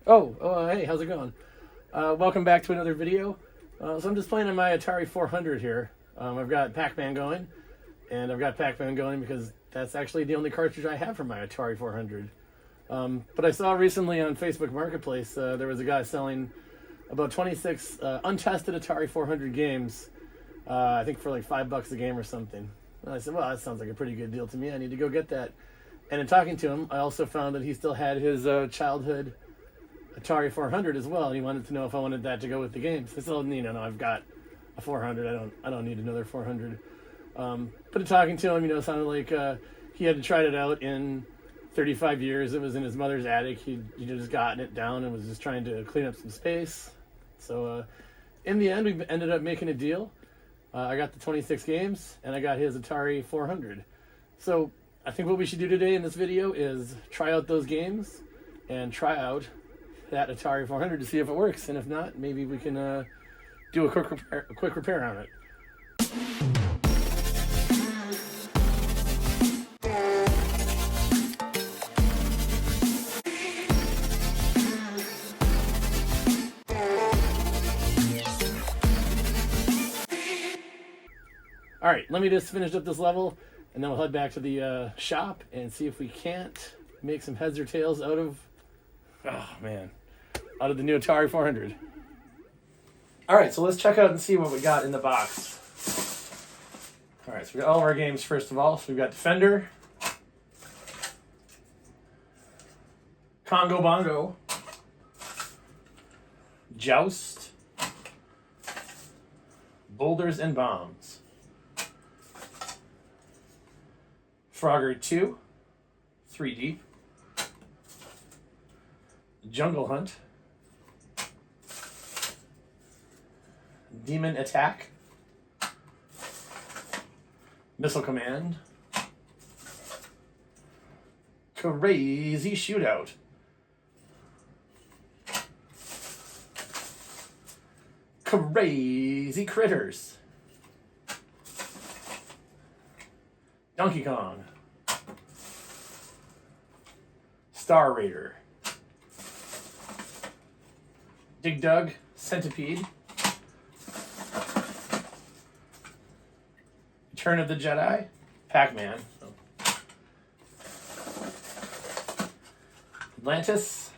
Hey, how's it going? Welcome back to another video. So I'm just playing on my Atari 400 here. I've got Pac-Man going, and I've got Pac-Man going because that's actually the only cartridge I have for my Atari 400. But I saw recently on Facebook Marketplace there was a guy selling about 26 untested Atari 400 games, I think for like $5 a game or something. And I said, well, that sounds like a pretty good deal to me. I need to go get that. And in talking to him, I also found that he still had his childhood Atari 400 as well, and he wanted to know if I wanted that to go with the games. I said, no, I've got a 400. I don't need another 400. But in talking to him, it sounded like he hadn't tried it out in 35 years. It was in his mother's attic. He'd just gotten it down and was just trying to clean up some space. So in the end, we ended up making a deal. I got the 26 games, and I got his Atari 400. So I think what we should do today in this video is try out those games and try out that Atari 400 to see if it works, and if not, maybe we can do a quick repair on it. All right, let me just finish up this level, and then we'll head back to the shop and see if we can't make some heads or tails out of the new Atari 400. All right, so let's check out and see what we got in the box. All right, so we got all of our games first of all. So we've got Defender, Congo Bongo, Joust, Boulders and Bombs, Frogger 2, 3D, Jungle Hunt, Demon Attack, Missile Command, Crazy Shootout, Crazy Critters, Donkey Kong, Star Raider, Dig Dug, Centipede, Return of the Jedi, Pac-Man, Atlantis,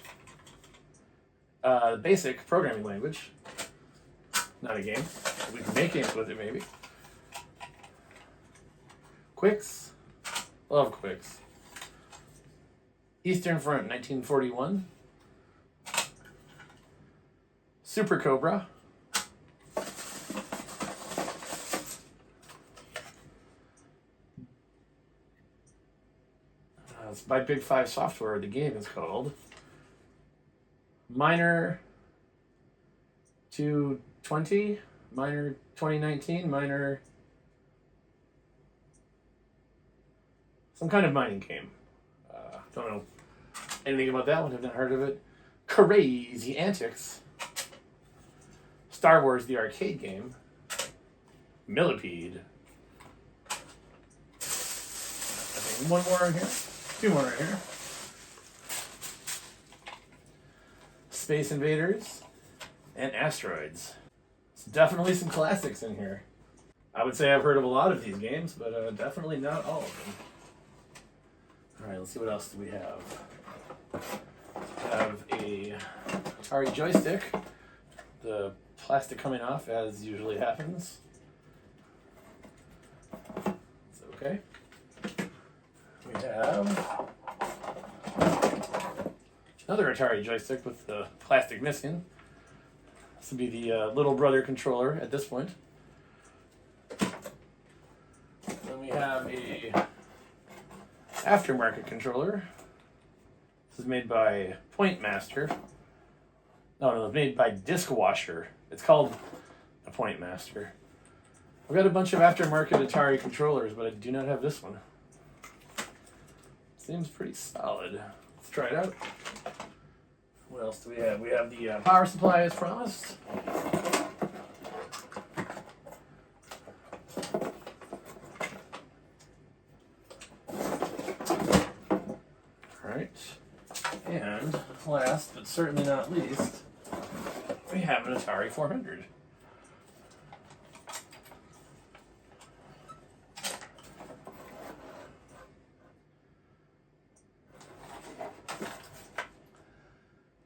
basic programming language, not a game, we can make games with it maybe, Quicks, love Quicks, Eastern Front 1941, Super Cobra, it's by Big Five Software, the game is called Miner 220, Miner 2019, Miner, some kind of mining game. Don't know anything about that one, I've not heard of it. Crazy Antics, Star Wars the arcade game, Millipede. I think one more in here. Two more right here. Space Invaders and Asteroids. It's definitely some classics in here. I would say I've heard of a lot of these games, but definitely not all of them. Alright, let's see what else do we have. We have a Atari joystick. The plastic coming off, as usually happens. It's okay. We have another Atari joystick with the plastic missing. This would be the little brother controller at this point. Then we have a aftermarket controller. This is made by Point Master. No, it's made by Disc Washer. It's called a Point Master. I've got a bunch of aftermarket Atari controllers, but I do not have this one. Seems pretty solid. Let's try it out. What else do we have? We have the power supply as promised. Alright. And last, but certainly not least, we have an Atari 400.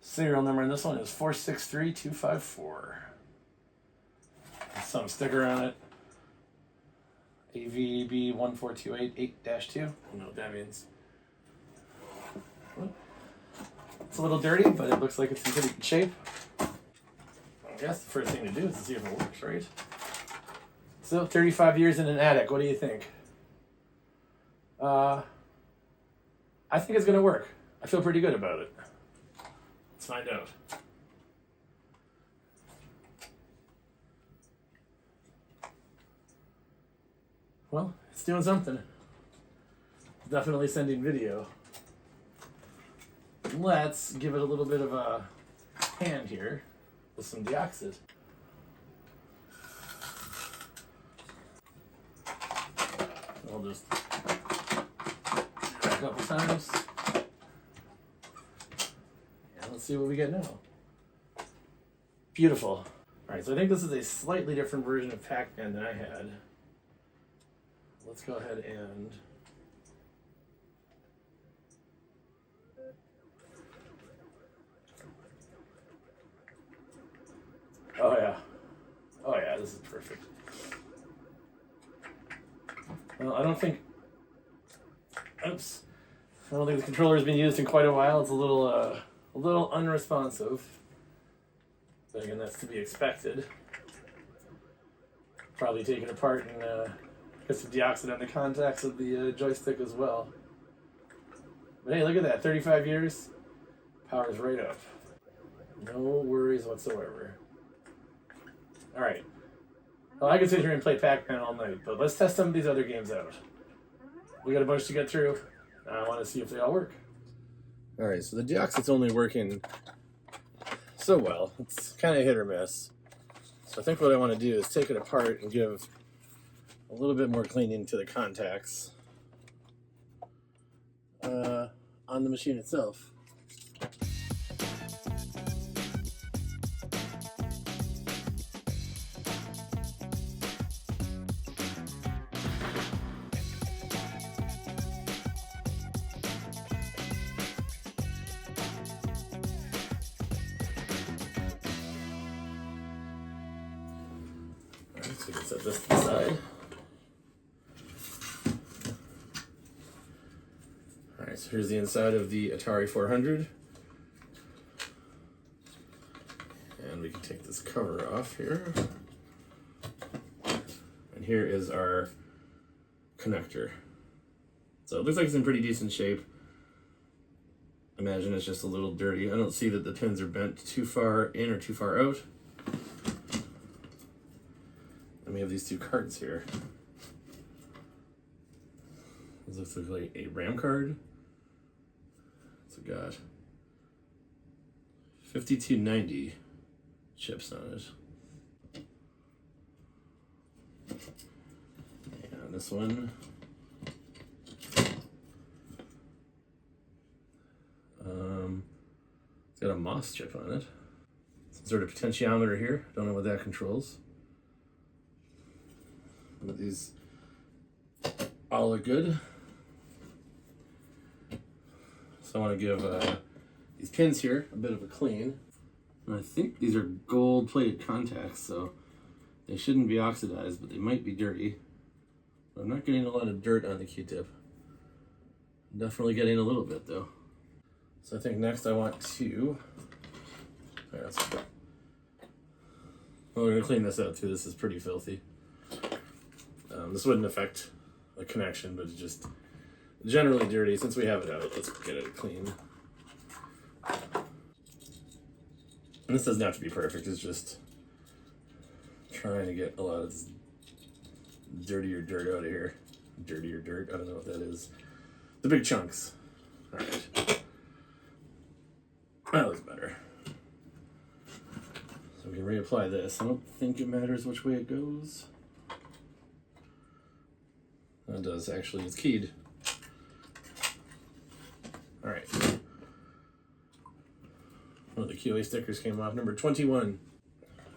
Serial number on this one is 463254. Some sticker on it. AVB 14288-2. I don't know what that means. It's a little dirty, but it looks like it's in pretty good shape. I guess the first thing to do is to see if it works, right? So, 35 years in an attic. What do you think? I think it's going to work. I feel pretty good about it. Let's find out. Well, it's doing something. Definitely sending video. Let's give it a little bit of a hand here with some deoxit. I'll just do it a couple times. And let's see what we get now. Beautiful. Alright, so I think this is a slightly different version of Pac-Man than I had. Let's go ahead and oh yeah, this is perfect. Well, I don't think the controller has been used in quite a while. It's a little unresponsive, but again, that's to be expected. Probably take it apart and get some deoxit on the contacts of the joystick as well. But hey, look at that, 35 years, power's right up. No worries whatsoever. Alright, well, I can sit here and play Pac-Man all night, but let's test some of these other games out. We got a bunch to get through, and I want to see if they all work. Alright, so the deoxit's only working so well. It's kind of hit or miss. So I think what I want to do is take it apart and give a little bit more cleaning to the contacts on the machine itself. Alright, so we can set this to the side. Alright, so here's the inside of the Atari 400. And we can take this cover off here. And here is our connector. So it looks like it's in pretty decent shape. Imagine it's just a little dirty. I don't see that the pins are bent too far in or too far out. And we have these two cards here. This looks like a RAM card. So we got 5290 chips on it. And this one, it's got a MOS chip on it. Some sort of potentiometer here. Don't know what that controls. But these all look good. So I want to give these pins here a bit of a clean. And I think these are gold-plated contacts, so they shouldn't be oxidized, but they might be dirty. I'm not getting a lot of dirt on the Q-tip. I'm definitely getting a little bit, though. So I think next I want to... Well, we're going to clean this out, too. This is pretty filthy. This wouldn't affect the connection, but it's just generally dirty. Since we have it out, let's get it clean. And this doesn't have to be perfect, it's just trying to get a lot of this dirtier dirt out of here. Dirtier dirt, I don't know what that is. The big chunks. Alright. That looks better. So we can reapply this. I don't think it matters which way it goes. It does, actually, it's keyed. Alright. One of the QA stickers came off, number 21.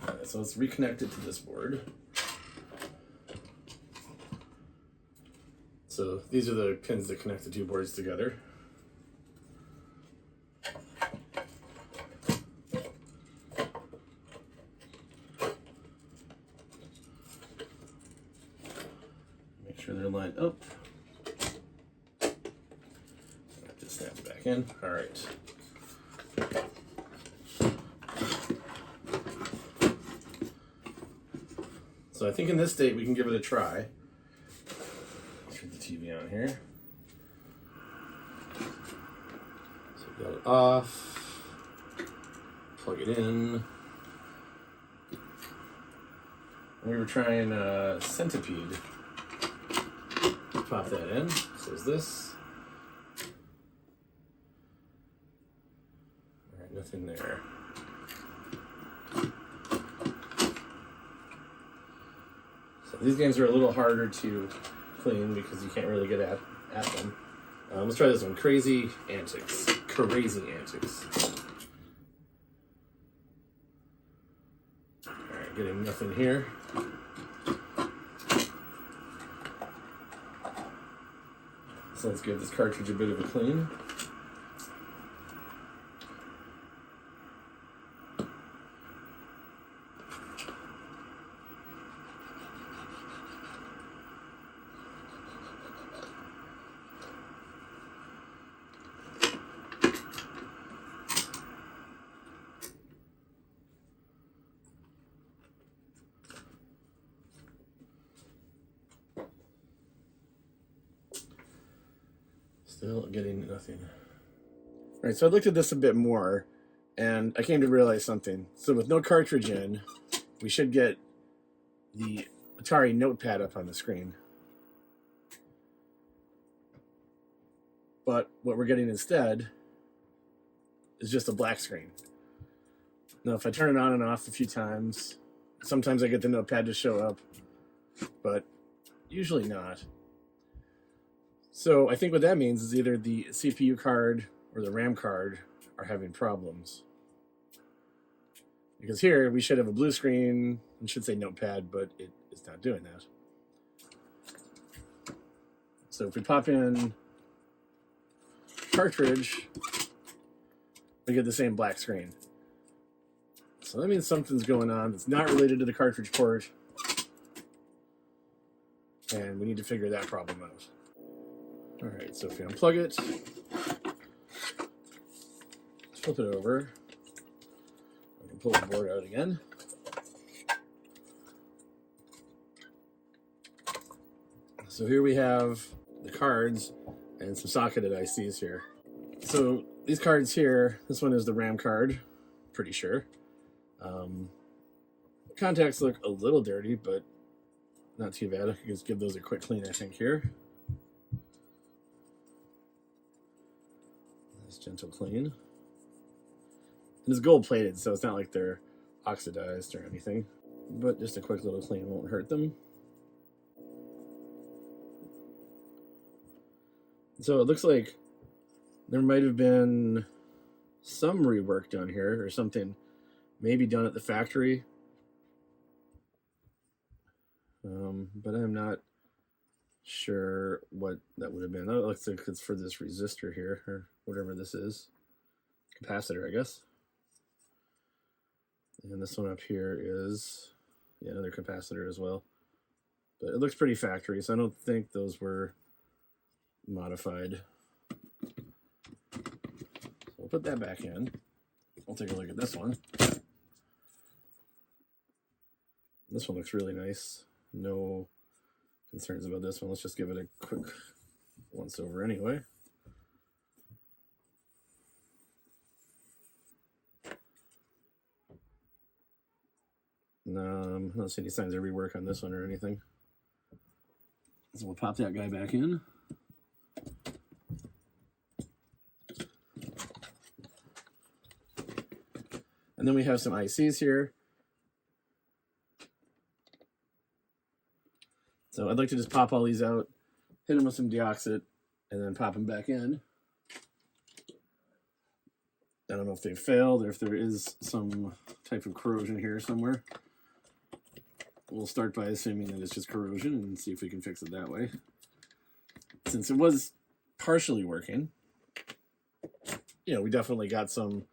Alright, so let's reconnect it to this board. So these are the pins that connect the two boards together. Make sure they're lined up. Just snap it back in. All right. So I think in this state we can give it a try. Turn the TV on here. So we got it off. Plug it in. We were trying Centipede. Pop that in. So is this. Alright, nothing there. So these games are a little harder to clean because you can't really get at them. Let's try this one. Crazy Antics. Crazy Antics. Alright, getting nothing here. So let's give this cartridge a bit of a clean. Still getting nothing. All right, so I looked at this a bit more, and I came to realize something. So with no cartridge in, we should get the Atari notepad up on the screen. But what we're getting instead is just a black screen. Now, if I turn it on and off a few times, sometimes I get the notepad to show up, but usually not. So I think what that means is either the CPU card or the RAM card are having problems. Because here we should have a blue screen and should say notepad, but it is not doing that. So if we pop in cartridge, we get the same black screen. So that means something's going on that's not related to the cartridge port, and we need to figure that problem out. All right, so if we unplug it, flip it over, we can pull the board out again. So here we have the cards and some socketed ICs here. So these cards here, this one is the RAM card, pretty sure. Contacts look a little dirty, but not too bad. I can just give those a quick clean, I think, here. Gentle clean. And it's gold plated, so it's not like they're oxidized or anything, but just a quick little clean won't hurt them. So it looks like there might have been some rework done here, or something maybe done at the factory, but I'm not sure what that would have been. That looks like it's for this resistor here, or whatever this is. Capacitor, I guess. And this one up here is, yeah, another capacitor as well. But it looks pretty factory, so I don't think those were modified. So we'll put that back in. We'll take a look at this one. This one looks really nice. No concerns about this one. Let's just give it a quick once over anyway. I don't see any signs of rework on this one or anything. So we'll pop that guy back in. And then we have some ICs here. So I'd like to just pop all these out, hit them with some deoxit, and then pop them back in. I don't know if they failed or if there is some type of corrosion here somewhere. We'll start by assuming that it's just corrosion and see if we can fix it that way. Since it was partially working, you know, we definitely got some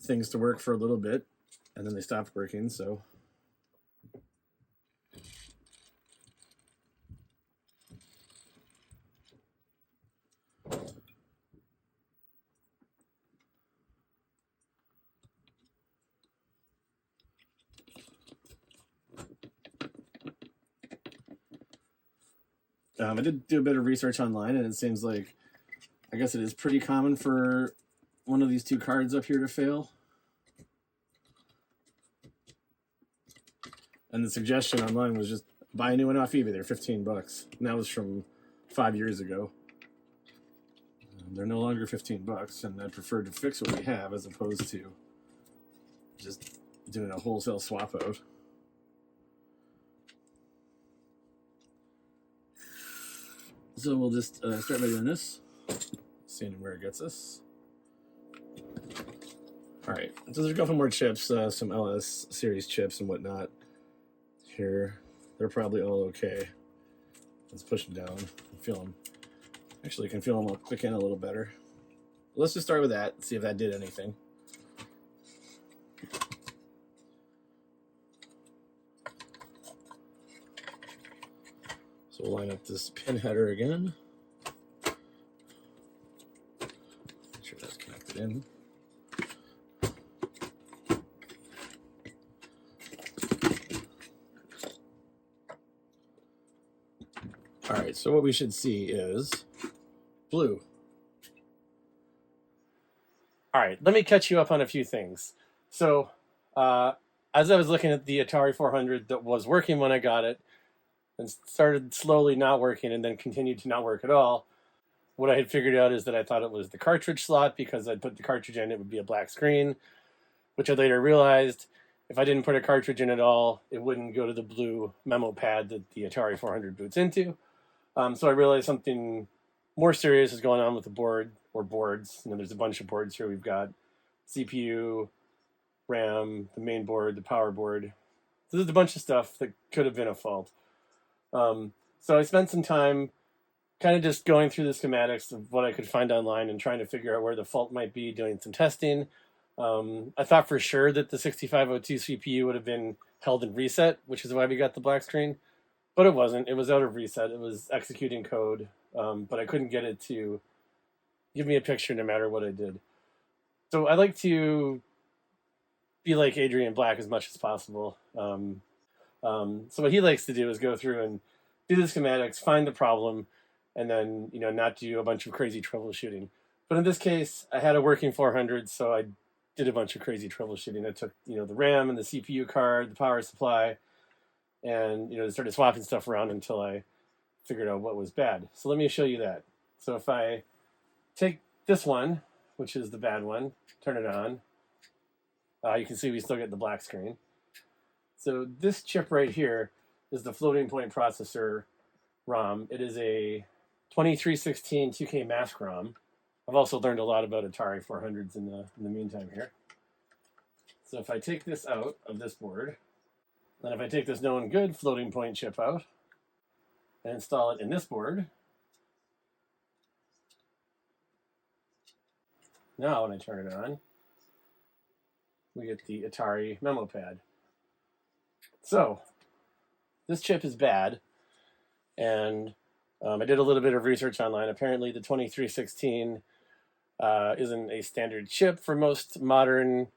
things to work for a little bit, and then they stopped working, so. I did do a bit of research online, and it seems like, I guess it is pretty common for one of these two cards up here to fail. And the suggestion online was just buy a new one off eBay. They're 15 bucks. And that was from 5 years ago. They're no longer 15 bucks, and I prefer to fix what we have as opposed to just doing a wholesale swap out. So we'll just start by doing this, seeing where it gets us. All right, so there's a couple more chips, some LS series chips and whatnot here. They're probably all okay. Let's push them down and feel them. Actually, you can feel them all click in a little better. Let's just start with that, see if that did anything. So we'll line up this pin header again. Make sure that's connected in. All right, so what we should see is blue. All right, let me catch you up on a few things. So, as I was looking at the Atari 400 that was working when I got it, and started slowly not working and then continued to not work at all, what I had figured out is that I thought it was the cartridge slot because I'd put the cartridge in, it would be a black screen, which I later realized if I didn't put a cartridge in at all, it wouldn't go to the blue memo pad that the Atari 400 boots into. So I realized something more serious is going on with the board, or boards. You know, there's a bunch of boards here. We've got CPU, RAM, the main board, the power board. So there's a bunch of stuff that could have been a fault. So I spent some time kind of just going through the schematics of what I could find online and trying to figure out where the fault might be, doing some testing. I thought for sure that the 6502 CPU would have been held in reset, which is why we got the black screen. But it wasn't. It was out of reset. It was executing code, but I couldn't get it to give me a picture no matter what I did. So I like to be like Adrian Black as much as possible. So what he likes to do is go through and do the schematics, find the problem, and then, you know, not do a bunch of crazy troubleshooting. But in this case, I had a working 400, so I did a bunch of crazy troubleshooting. I took, you know, the RAM and the CPU card, the power supply, and, you know, started swapping stuff around until I figured out what was bad. So let me show you that. So if I take this one, which is the bad one, turn it on, you can see we still get the black screen. So this chip right here is the floating point processor ROM. It is a 2316 2K mask ROM. I've also learned a lot about Atari 400s in the meantime here. So if I take this out of this board, then if I take this known good floating point chip out and install it in this board, now when I turn it on, we get the Atari memo pad. So this chip is bad, and I did a little bit of research online. Apparently the 2316 isn't a standard chip for most modern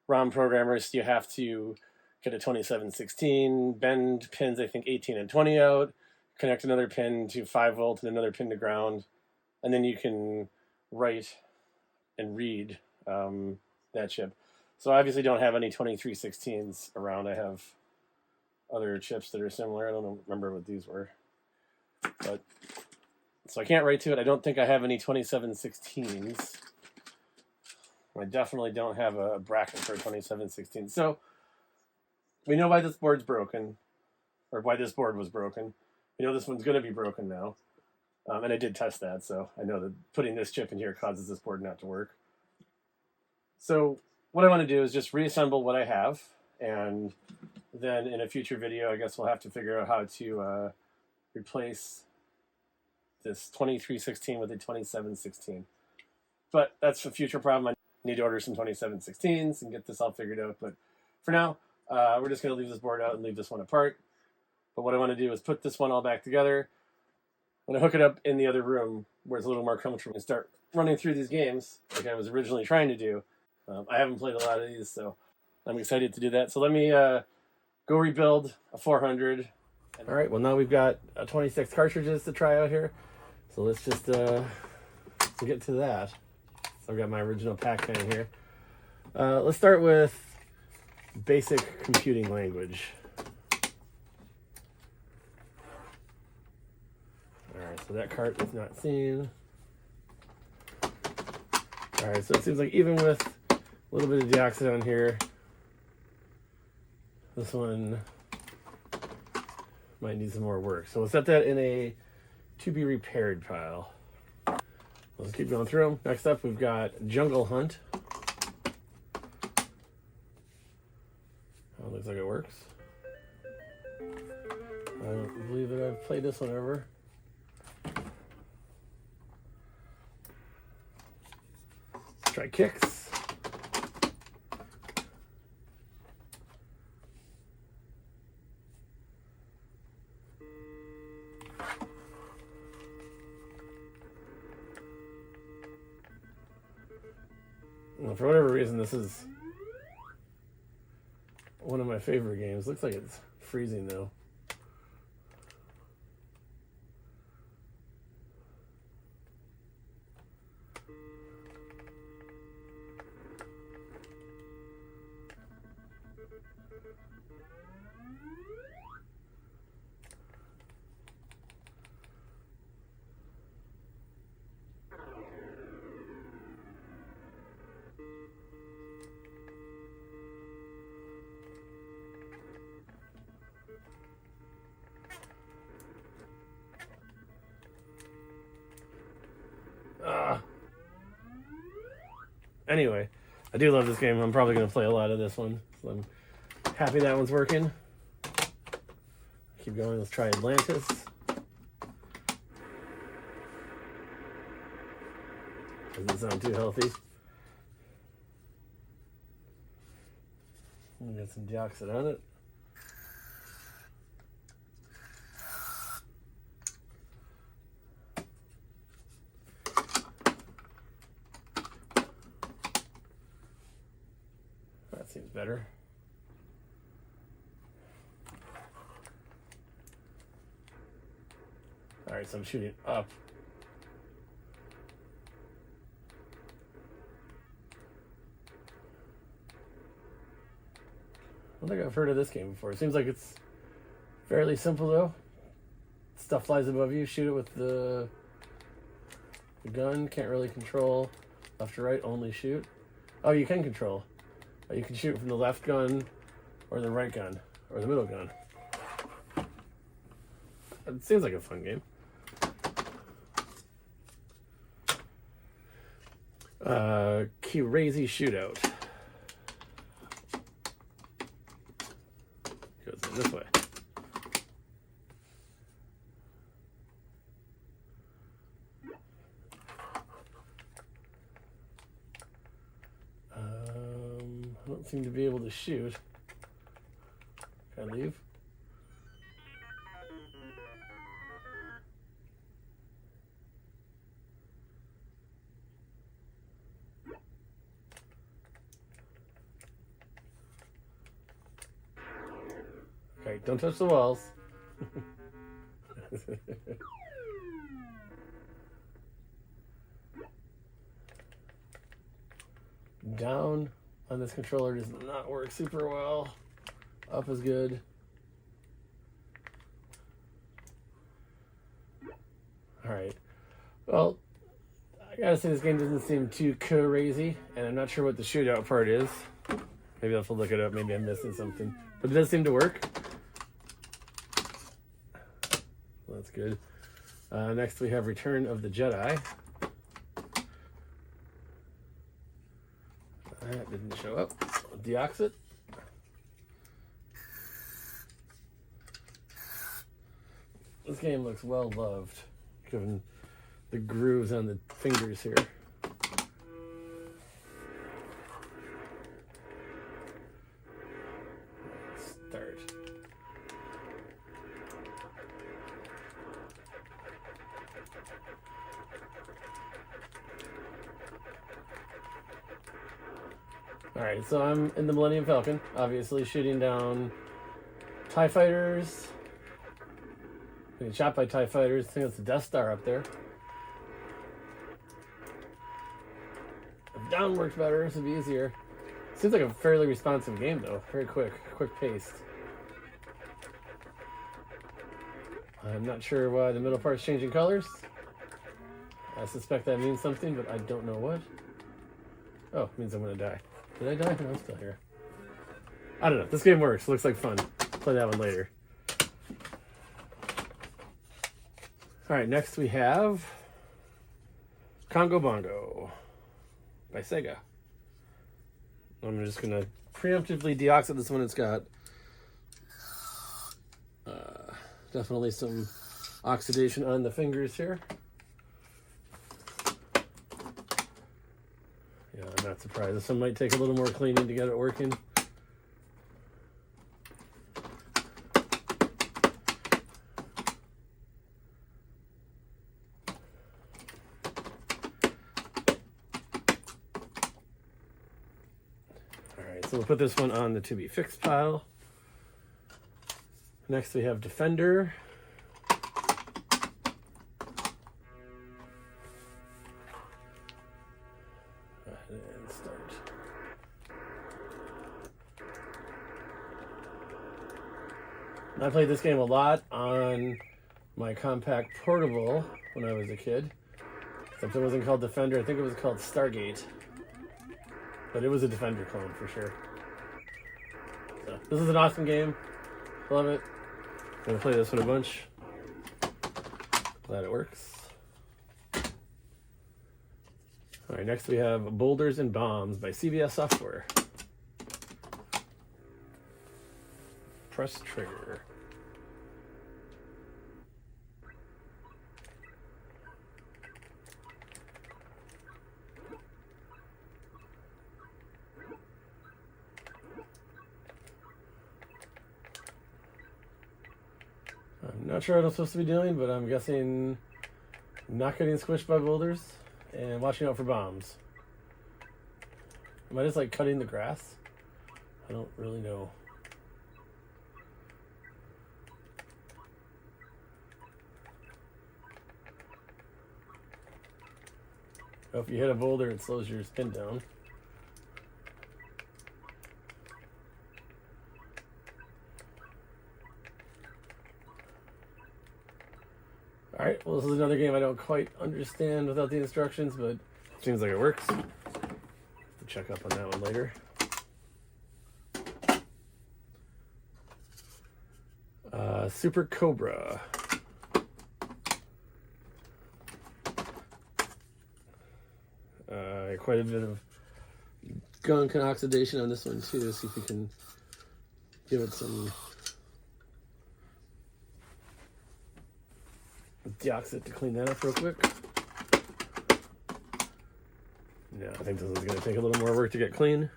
ROM programmers. You have to get a 2716, bend pins, I think 18 and 20 out, connect another pin to 5 volt and another pin to ground, and then you can write and read that chip. So I obviously don't have any 2316s around. I have other chips that are similar. I don't remember what these were. But so I can't write to it. I don't think I have any 2716s. I definitely don't have a bracket for a 2716. So we know why this board's broken, or why this board was broken. We know this one's going to be broken now. And I did test that, so I know that putting this chip in here causes this board not to work. So what I want to do is just reassemble what I have, and then in a future video, I guess we'll have to figure out how to replace this 2316 with a 2716. But that's a future problem. I need to order some 2716s and get this all figured out. But for now, we're just going to leave this board out and leave this one apart. But what I want to do is put this one all back together. I'm going to hook it up in the other room where it's a little more comfortable and start running through these games like I was originally trying to do. I haven't played a lot of these, so I'm excited to do that. So let me go rebuild a 400. All right, well, now we've got 26 cartridges to try out here. So let's just get to that. So I've got my original Pac-Man here. Let's start with basic computing language. All right, so that cart is not seen. All right, so it seems like even with a little bit of dioxide on here, this one might need some more work. So we'll set that in a to be repaired pile. Let's keep going through them. Next up, we've got Jungle Hunt. Oh, looks like it works. I don't believe that I've played this one ever. Let's try Kicks. Well, for whatever reason, this is one of my favorite games. Looks like it's freezing though. Anyway, I do love this game. I'm probably going to play a lot of this one. So I'm happy that one's working. Keep going. Let's try Atlantis. Doesn't sound too healthy. Got some dioxide on it. That seems better. All right, so I'm shooting up. I don't think I've heard of this game before. It seems like it's fairly simple though. Stuff flies above you, shoot it with the gun. Can't really control left or right, only shoot. Oh, you can control. You can shoot from the left gun or the right gun or the middle gun. It seems like a fun game. Crazy Shootout. Goes in this way. I don't seem to be able to shoot. Can I leave? Okay, don't touch the walls. Down on this controller does not work super well. Up is good. Alright. Well, I gotta say this game doesn't seem too crazy, and I'm not sure what the shootout part is. Maybe I'll have to look it up, maybe I'm missing something. But it does seem to work. Well, that's good. Next we have Return of the Jedi. I That didn't show up. Deoxit. This game looks well loved, given the grooves on the fingers here. Start. Alright, so I'm in the Millennium Falcon, obviously shooting down TIE fighters. Getting shot by TIE fighters. I think it's the Death Star up there. If down works better, this would be easier. Seems like a fairly responsive game though. Very quick paced. I'm not sure why the middle part's changing colors. I suspect that means something, but I don't know what. Oh, it means I'm gonna die. Did I die? No, I'm still here. I don't know. This game works. Looks like fun. Play that one later. Alright, next we have Congo Bongo by Sega. I'm just going to preemptively deoxit this one. It's got definitely some oxidation on the fingers here. Yeah, I'm not surprised. This one might take a little more cleaning to get it working. So we'll put this one on the to be fixed pile. Next we have Defender. And start. I played this game a lot on my compact portable when I was a kid. Except it wasn't called Defender, I think it was called Stargate. But it was a Defender clone for sure. So, this is an awesome game. Love it. I'm going to play this one a bunch. Glad it works. Alright, next we have Boulders and Bombs by CBS Software. Press trigger. I'm not sure what I'm supposed to be doing, but I'm guessing not getting squished by boulders and watching out for bombs. Am I just like cutting the grass? I don't really know. Oh, if you hit a boulder, it slows your spin down. Alright, well this is another game I don't quite understand without the instructions, but it seems like it works. Have to check up on that one later. Super Cobra. Quite a bit of gunk and oxidation on this one too. See if we can give it some deoxit to clean that up real quick. No, I think this is going to take a little more work to get clean.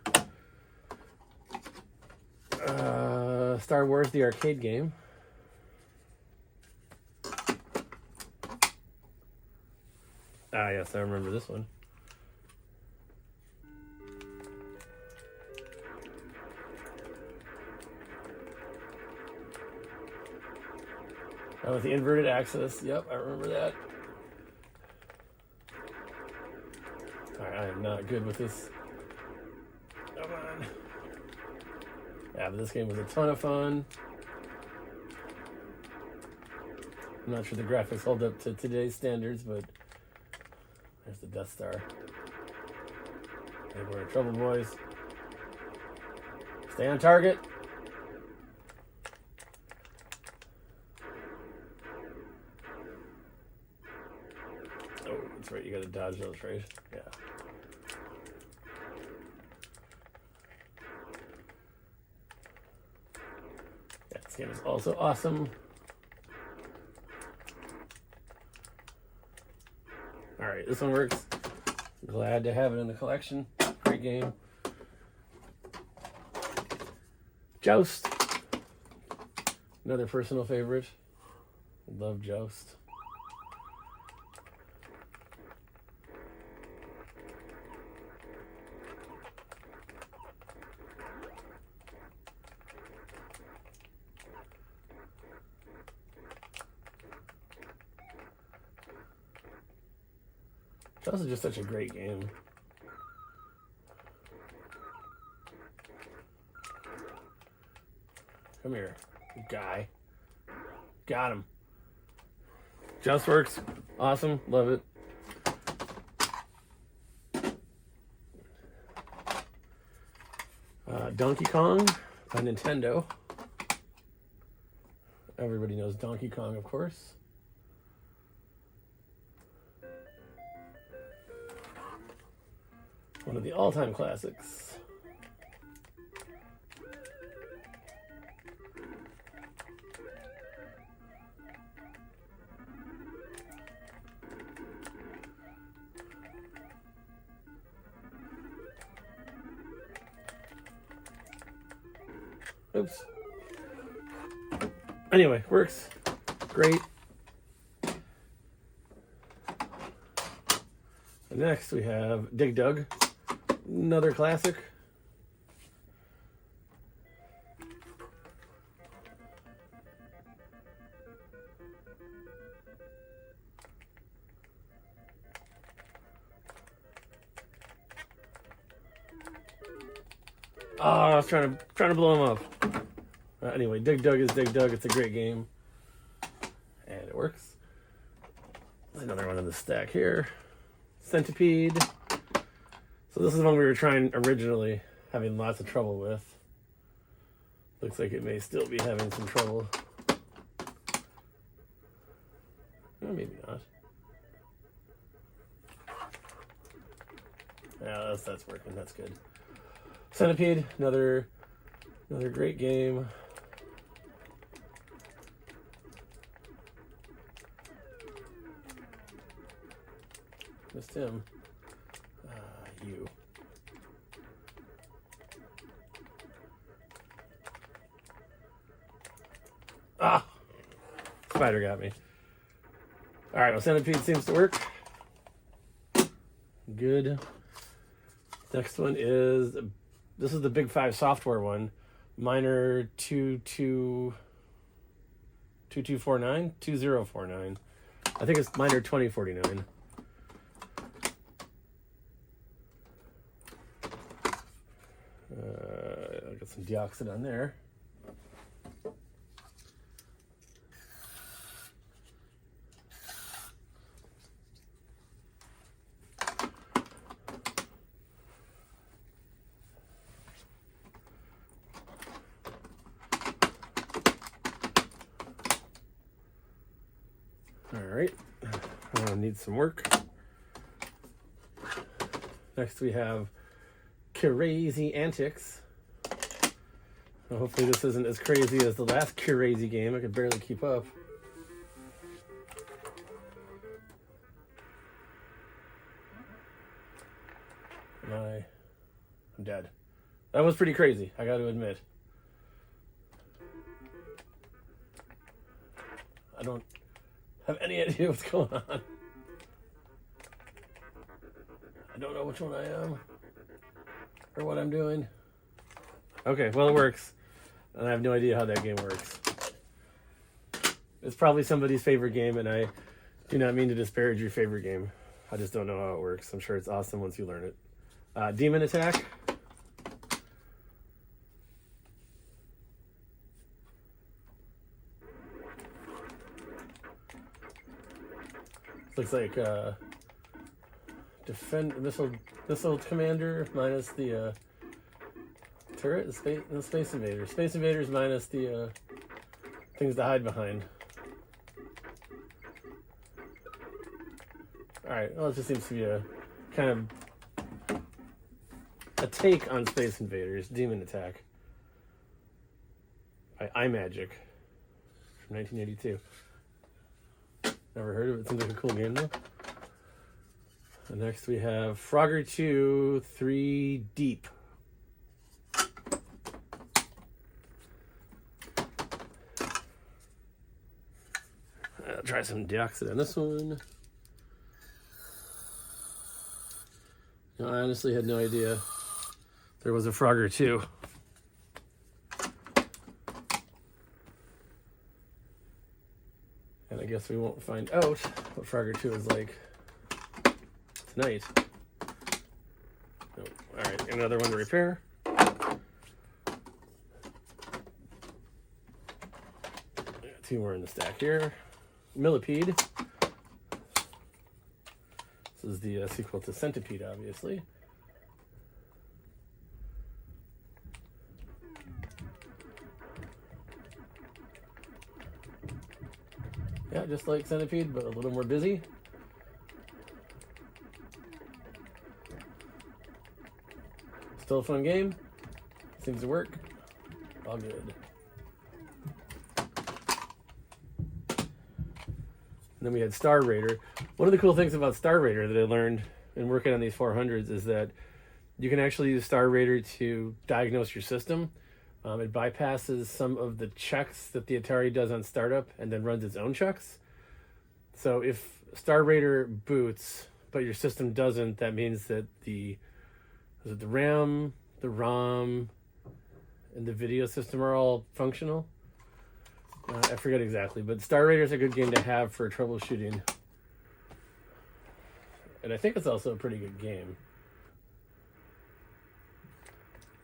Star Wars, the arcade game. Ah, yes, I remember this one. Oh, with the inverted axis. Yep, I remember that. Alright, I am not good with this. Come on. Yeah, but this game was a ton of fun. I'm not sure the graphics hold up to today's standards, but there's the Death Star. Hey, we're in trouble, boys. Stay on target. Oh, that's right. You gotta dodge those, right? Yeah. This game is also awesome. Alright, this one works. Glad to have it in the collection. Great game. Joust. Another personal favorite. Love Joust. Joust is just such a great game. Come here, guy. Got him. Joust works. Awesome. Love it. Donkey Kong by Nintendo. Everybody knows Donkey Kong, of course. One of the all-time classics. Oops. Anyway, works. Great. And next we have Dig Dug. Another classic. Oh, I was trying to blow him up. Anyway, Dig Dug is Dig Dug. It's a great game, and it works. There's another one in the stack here. Centipede. So this is one we were trying originally, having lots of trouble with. Looks like it may still be having some trouble. Or maybe not. Yeah, that's working. That's good. Centipede, another great game. Missed him. You. Ah! Spider got me. Alright, well, Centipede seems to work. Good. Next one is, this is the Big 5 software one. Miner 2049. I think it's Miner 2049. I'll get some deoxide on there. All right, need some work. Next we have Crazy Antics. Well, hopefully this isn't as crazy as the last Crazy game. I could barely keep up. I'm dead. That was pretty crazy, I got to admit. I don't have any idea what's going on. I don't know which one I am or what I'm doing. Okay, well, it works. And I have no idea how that game works. It's probably somebody's favorite game, and I do not mean to disparage your favorite game. I just don't know how it works. I'm sure it's awesome once you learn it. Demon Attack. Looks like defend missile commander minus the turret, the space invaders. Space invaders minus the things to hide behind. All right, well, it just seems to be a kind of a take on Space Invaders. Demon Attack. by iMagic from 1982. Never heard of it. Seems like a cool game though. And next we have Frogger 2 3 Deep. I'll try some Deoxit on this one. I honestly had no idea there was a Frogger 2. And I guess we won't find out what Frogger 2 is like tonight. Oh, alright, another one to repair. Got 2 more in the stack here. Millipede. This is the sequel to Centipede, obviously. Yeah, just like Centipede, but a little more busy. Still a fun game. Seems to work. All good. And then we had Star Raider. One of the cool things about Star Raider that I learned in working on these 400s is that you can actually use Star Raider to diagnose your system. It bypasses some of the checks that the Atari does on startup and then runs its own checks. So if Star Raider boots, but your system doesn't, that means that the RAM, the ROM, and the video system are all functional. I forget exactly, but Star Raider is a good game to have for troubleshooting. And I think it's also a pretty good game.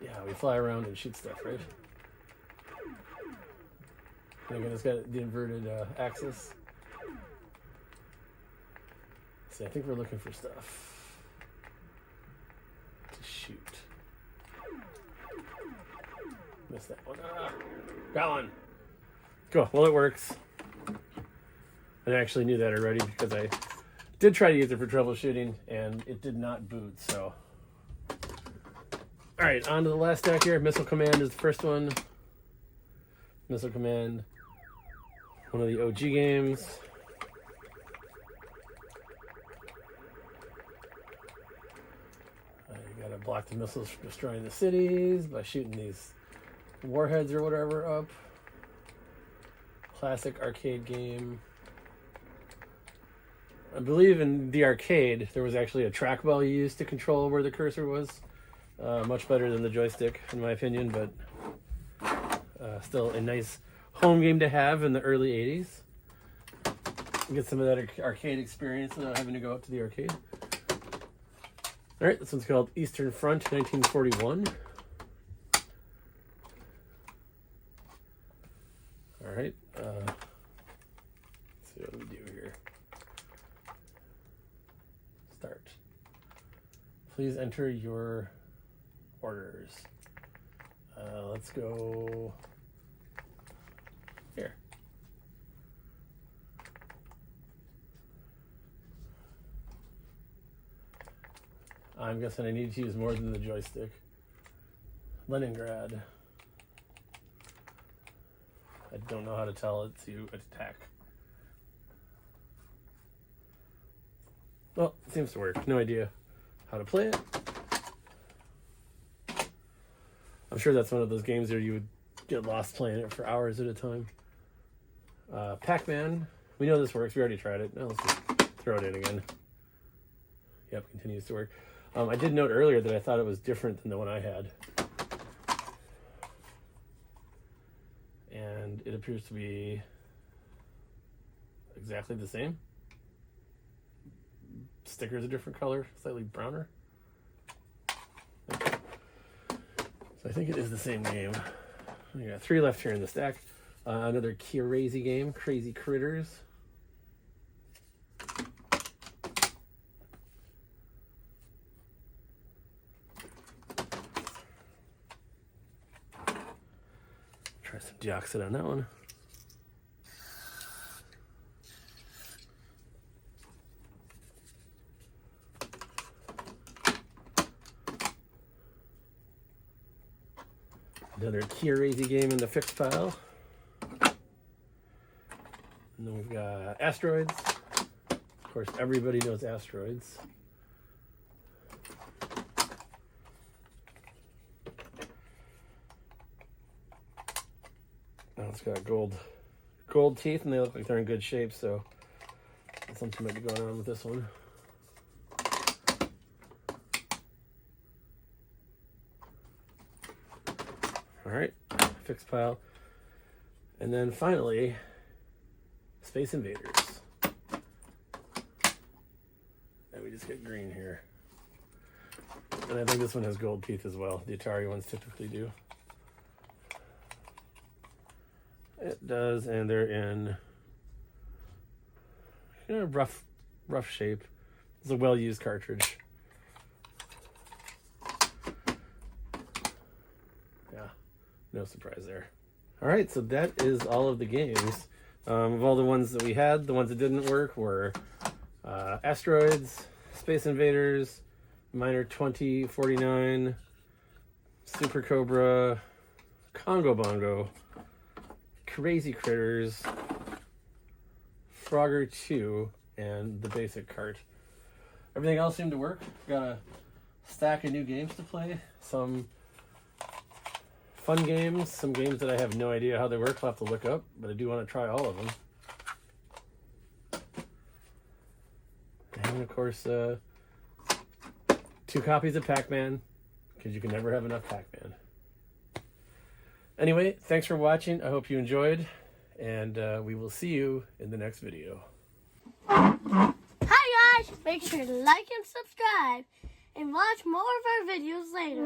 Yeah, we fly around and shoot stuff, right? And again, it's got the inverted axis. See, I think we're looking for stuff to shoot. Missed that one. Got one. Cool. Well, it works. I actually knew that already because I did try to use it for troubleshooting and it did not boot, so. All right, on to the last stack here. Missile Command is the first one. Missile Command, one of the OG games. You gotta block the missiles from destroying the cities by shooting these warheads or whatever up. Classic arcade game. I believe in the arcade there was actually a trackball you used to control where the cursor was. Much better than the joystick, in my opinion, but still a nice home game to have in the early 80s. Get some of that arcade experience without having to go out to the arcade. All right, this one's called Eastern Front, 1941. All right, let's see what we do here. Start. Please enter your orders. Let's go here. I'm guessing I need to use more than the joystick. Leningrad. I don't know how to tell it to attack. Well, it seems to work. No idea how to play it. I'm sure that's one of those games where you would get lost playing it for hours at a time. Pac-Man. We know this works. We already tried it. Now let's just throw it in again. Yep, continues to work. I did note earlier that I thought it was different than the one I had. And it appears to be exactly the same. Sticker's a different color, slightly browner. Okay. So I think it is the same game. We got 3 left here in the stack. Another crazy game, Crazy Critters. Try some deoxit on that one. Another Key-Razy game in the fixed pile. And then we've got Asteroids. Of course, everybody knows Asteroids. Now it's got gold teeth, and they look like they're in good shape, so something might be going on with this one. All right, fixed pile. And then finally, Space Invaders. And we just get green here. And I think this one has gold teeth as well. The Atari ones typically do. It does, and they're in rough shape. It's a well-used cartridge. Yeah, no surprise there. All right, so that is all of the games. Of all the ones that we had, the ones that didn't work were Asteroids, Space Invaders, Miner 2049, Super Cobra, Congo Bongo, Crazy Critters, Frogger 2, and the basic cart. Everything else seemed to work. Got a stack of new games to play. Some fun games, some games that I have no idea how they work. I'll have to look up, but I do want to try all of them. And of course, 2 copies of Pac-Man, because you can never have enough Pac-Man. Anyway, thanks for watching. I hope you enjoyed, and we will see you in the next video. Hi guys! Make sure to like and subscribe, and watch more of our videos later.